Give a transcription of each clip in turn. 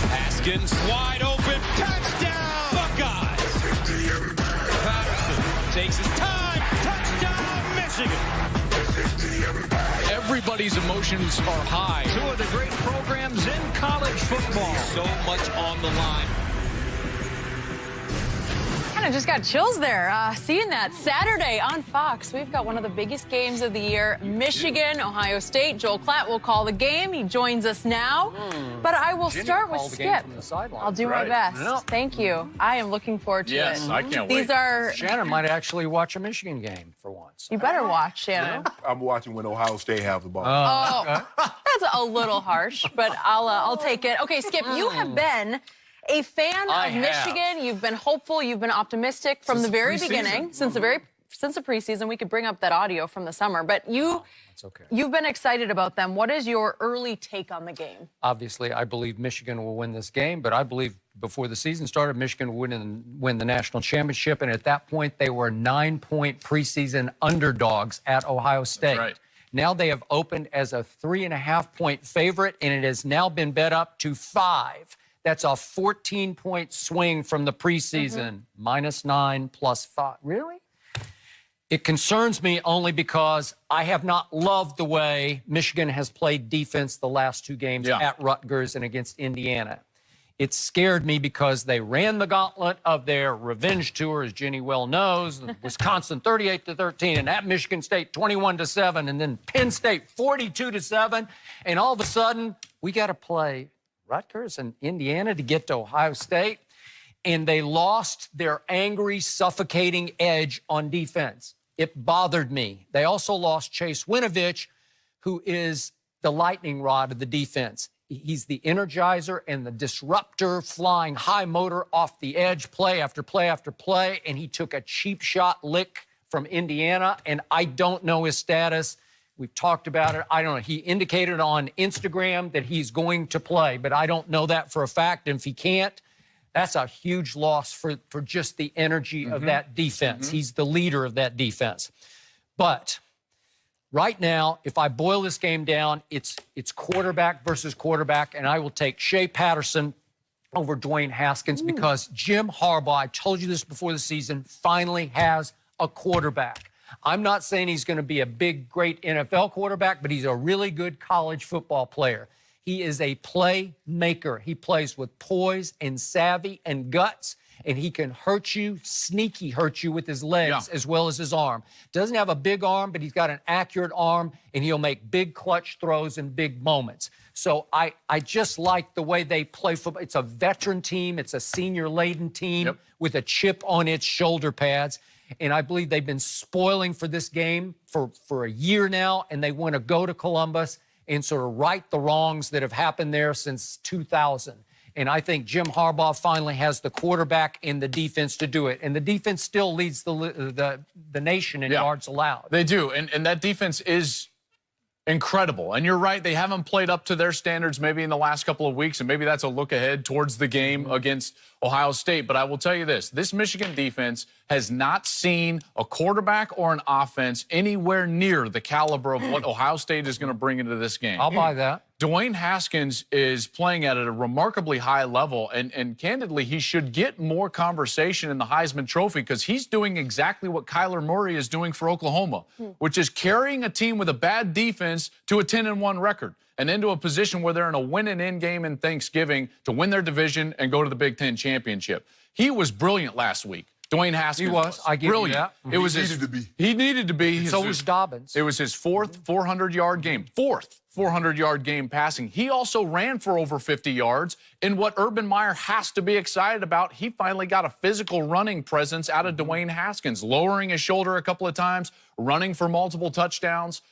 Haskins wide open, touchdown, Buckeyes. Patterson takes his time, touchdown, Michigan. Everybody's emotions are high. Two of the great programs in college football. So much on the line. Kind of just got chills there. Seeing that Saturday on Fox, we've got one of the biggest games of the year, Michigan, Ohio State. Joel Klatt will call the game. He joins us now. But I will start with Skip. I'll do my best. Yeah. Thank you. I am looking forward to it. Yes, I can't wait. These are... Shannon might actually watch a Michigan game for once. You better watch, Shannon. I'm watching when Ohio State have the ball. Oh, that's a little harsh, but I'll take it. Okay, Skip, you have been a fan of Michigan. You've been hopeful. You've been optimistic from the very beginning, since the preseason. We could bring up that audio from the summer, but you've been excited about them. What is your early take on the game? Obviously, I believe Michigan will win this game, but I believe before the season started, Michigan would win the national championship, and at that point, they were 9-point preseason underdogs at Ohio State. That's right. Now they have opened as a 3.5-point favorite, and it has now been bet up to 5. That's a 14-point swing from the preseason. -9 + 5. Really? It concerns me only because I have not loved the way Michigan has played defense the last 2 games at Rutgers and against Indiana. It scared me because they ran the gauntlet of their revenge tour, as Jenny well knows. Wisconsin 38-13, and at Michigan State 21-7, and then Penn State 42-7. And all of a sudden, we got to play Rutgers and Indiana to get to Ohio State, and they lost their angry, suffocating edge on defense. It bothered me. They also lost Chase Winovich, who is the lightning rod of the defense. He's the energizer and the disruptor, flying high motor off the edge, play after play after play, and he took a cheap shot lick from Indiana, and I don't know his status. We've talked about it. I don't know. He indicated on Instagram that he's going to play, but I don't know that for a fact. And if he can't, that's a huge loss for just the energy of that defense. He's the leader of that defense. But right now, if I boil this game down, it's quarterback versus quarterback, and I will take Shea Patterson over Dwayne Haskins because Jim Harbaugh, I told you this before the season, finally has a quarterback. I'm not saying he's going to be a big, great NFL quarterback, but he's a really good college football player. He is a playmaker. He plays with poise and savvy and guts, and he can hurt you, sneaky hurt you with his legs as well as his arm. Doesn't have a big arm, but he's got an accurate arm, and he'll make big clutch throws in big moments. So I just like the way they play football. It's a veteran team. It's a senior-laden team with a chip on its shoulder pads. And I believe they've been spoiling for this game for a year now, and they want to go to Columbus and sort of right the wrongs that have happened there since 2000. And I think Jim Harbaugh finally has the quarterback and the defense to do it. And the defense still leads the nation in yards allowed. They do, and that defense is incredible. And you're right, they haven't played up to their standards maybe in the last couple of weeks, and maybe that's a look ahead towards the game against Ohio State. But I will tell you this Michigan defense has not seen a quarterback or an offense anywhere near the caliber of what Ohio State is going to bring into this game. I'll buy that. Dwayne Haskins is playing at a remarkably high level, and candidly, he should get more conversation in the Heisman Trophy because he's doing exactly what Kyler Murray is doing for Oklahoma, which is carrying a team with a bad defense to a 10-1 record and into a position where they're in a win-and-in game in Thanksgiving to win their division and go to the Big Ten championship. He was brilliant last week. Dwayne Haskins was. I give you that. It was needed to be. He needed to be. So was Dobbins. It was his 4th 400-yard game. 4th 400-yard game passing. He also ran for over 50 yards. And what Urban Meyer has to be excited about, he finally got a physical running presence out of Dwayne Haskins, lowering his shoulder a couple of times, running for multiple touchdowns.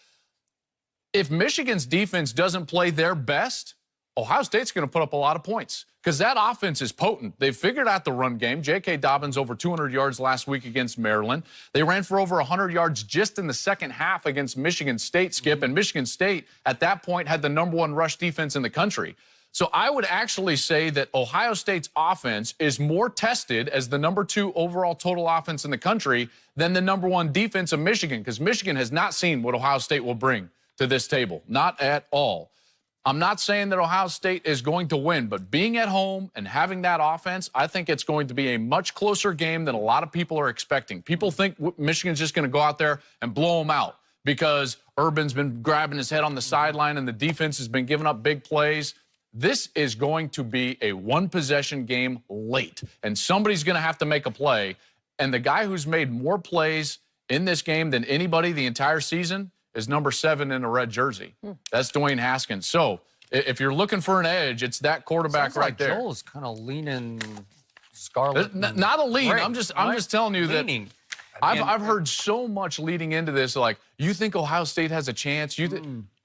If Michigan's defense doesn't play their best, Ohio State's going to put up a lot of points because that offense is potent. They've figured out the run game. J.K. Dobbins over 200 yards last week against Maryland. They ran for over 100 yards just in the second half against Michigan State, Skip, and Michigan State at that point had the #1 rush defense in the country. So I would actually say that Ohio State's offense is more tested as the #2 overall total offense in the country than the #1 defense of Michigan because Michigan has not seen what Ohio State will bring to this table, not at all. I'm not saying that Ohio State is going to win, but being at home and having that offense, I think it's going to be a much closer game than a lot of people are expecting. People think Michigan's just going to go out there and blow them out because Urban's been grabbing his head on the sideline and the defense has been giving up big plays. This is going to be a one-possession game late, and somebody's going to have to make a play. And the guy who's made more plays in this game than anybody the entire season is number 7 in a red jersey. That's Dwayne Haskins. So if you're looking for an edge, it's that quarterback right there. Joel's kind of leaning scarlet. Not a lean. Gray, I'm just telling you leaning. that I've heard so much leading into this, like, you think Ohio State has a chance?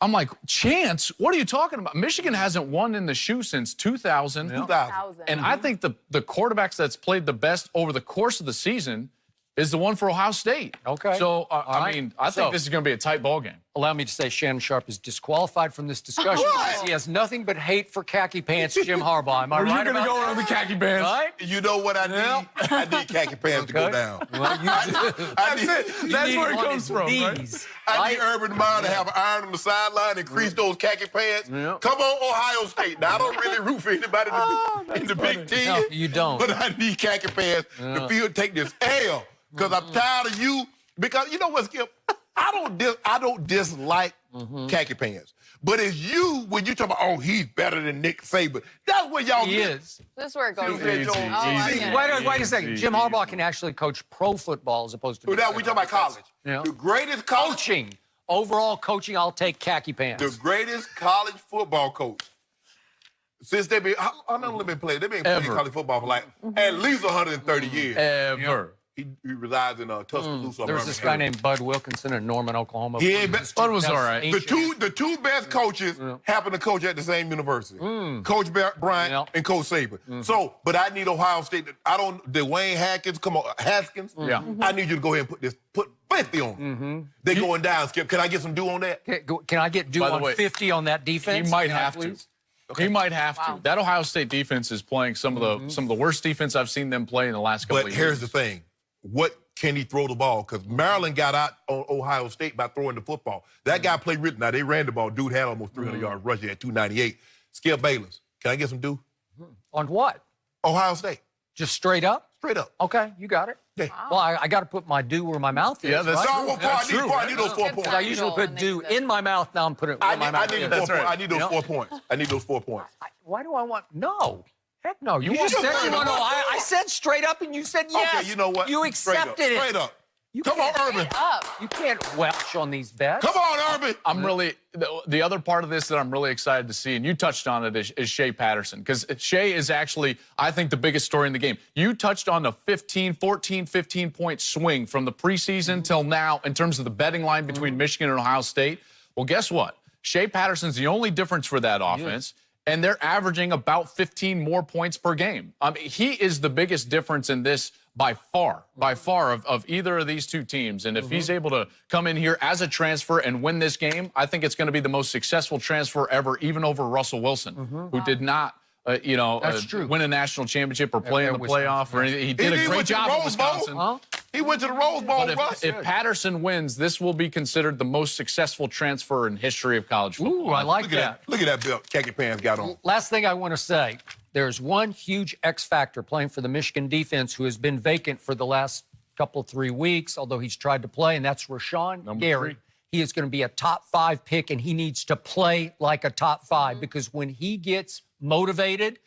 I'm like, chance? What are you talking about? Michigan hasn't won in the shoe since 2000. 2000. And I think the quarterbacks that's played the best over the course of the season is the one for Ohio State. Okay. So, I right. mean, I think this is going to be a tight ball game. Allow me to say Shannon Sharp is disqualified from this discussion because he has nothing but hate for khaki pants Jim Harbaugh. Am I right You're going to about go that? on the khaki bands. Right? You know what I need? I need khaki pants to go down. Well, That's where it comes from, right? I need Urban Meyer to have an iron on the sideline and crease those khaki pants. Yeah. Come on, Ohio State. Now, I don't really root for anybody in the Big Ten. No, you don't. But I need khaki pants to take this L because I'm tired of you. Because you know what, Skip? I don't dislike khaki pants. But it's you when you talk about, oh, he's better than Nick Saban. That's what y'all He get. is. This is where it goes. Easy. Wait a second. Jim Harbaugh can actually coach pro football as opposed to... Now we talk about college. Yeah. The greatest college, coaching. Overall coaching, I'll take khaki pants. the greatest college football coach. Since they've been, how long have they been playing? They've been playing college football for like at least 130 years. Ever. He resides in Tuscaloosa. There was this guy named Bud Wilkinson in Norman, Oklahoma. He ain't been, Bud was all right. the two best coaches happen to coach at the same university. Coach Bryant Yeah. and Coach Saban. So, but I need Ohio State. Dwayne Haskins, Haskins. Yeah. I need you to go ahead and put 50 on them. They're going down, Skip. Can I get some due on that? Can I get due By the on way, 50 on that defense? He might Can I have to. please? He might have to. That Ohio State defense is playing some of the worst defense I've seen them play in the last couple of But years. here's the thing. What can he throw the ball? Because Maryland got out on Ohio State by throwing the football. That guy played written. Now, they ran the ball. Dude had almost 300 yards rushing at 298. Skip Bayless. Can I get some due? On what? Ohio State. Just straight up? Straight up. Okay, you got it. Yeah. Well, I got to put my due where my mouth is. Yeah, that's right? No, I need those 4 points. I usually put due in my mouth. Now I'm putting it where my mouth is. I need those 4 points. I need those 4 points. Why do I want... No. Heck no. You want just said straight you want up. to... I said straight up, and you said yes. Okay, you know what? You accepted it. Straight up. You Come on, can't- Urban. You can't welch on these bets. Come on, Urban. I'm really the other part of this that I'm really excited to see, and you touched on it, is Shea Patterson, because Shea is actually, I think, the biggest story in the game. You touched on the 15-point swing from the preseason till now in terms of the betting line between Michigan and Ohio State. Well, guess what? Shea Patterson's the only difference for that offense. And they're averaging about 15 more points per game. I mean, he is the biggest difference in this by far of either of these two teams. And if he's able to come in here as a transfer and win this game, I think it's going to be the most successful transfer ever, even over Russell Wilson, who did not, win a national championship or play in the playoff or anything. He did a great job at Wisconsin. He went to the Rose Bowl, But Russ. if Patterson wins, this will be considered the most successful transfer in history of college football. Ooh, I like Look at that. Look at that belt khaki pants got on. Last thing I want to say, there's one huge X factor playing for the Michigan defense who has been vacant for the last couple, 3 weeks, although he's tried to play, and that's Rashawn Gary. 3. He is going to be a top 5 pick, and he needs to play like a top 5 because when he gets motivated,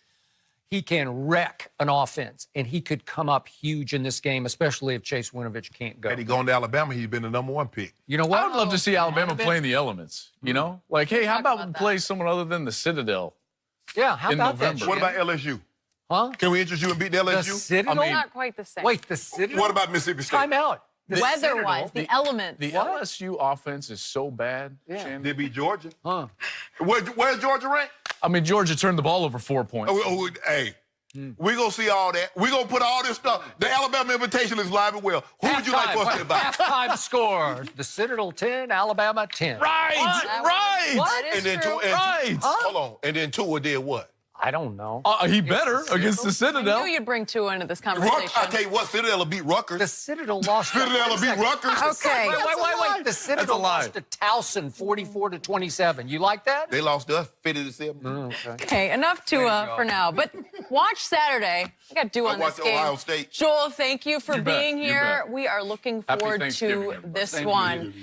he can wreck an offense, and he could come up huge in this game, especially if Chase Winovich can't go. Had he gone to Alabama, he'd been the #1 pick. You know what? I would love to see Alabama play in the elements, you know? Like, hey, how about we play someone other than the Citadel? Yeah, how in about that? November. What about LSU? Huh? Can we interest you and beat the The LSU? Citadel? Not quite the same. Wait, the Citadel? What about Mississippi State? Time out. The Weather-wise, Citadel? the elements. The LSU offense is so bad, Shannon. They beat Georgia. Huh. Where's Georgia ranked? I mean, Georgia turned the ball over 4 points. Hey, we're going to see all that. We're going to put all this stuff. The Alabama invitation is live and well. Who would you like for us to invite? Halftime score. The Citadel 10, Alabama 10. Right, right. That is And then true. Tua, Right. hold on. And then Tua did what? I don't know. He better against the I Citadel. knew you'd bring two into this conversation. I tell you what, Citadel will beat Rutgers. The Citadel lost. Citadel will beat Rutgers. Okay. Wait. The Citadel lie. lost to Towson 44-27. You like that? They lost to us 50-7. Okay, enough to for now. But watch Saturday. I got to do on watched this game. Ohio State. Joel, thank you for You bet, being you here. bet. We are looking Happy forward Thanksgiving, to everybody. this Thank one. you.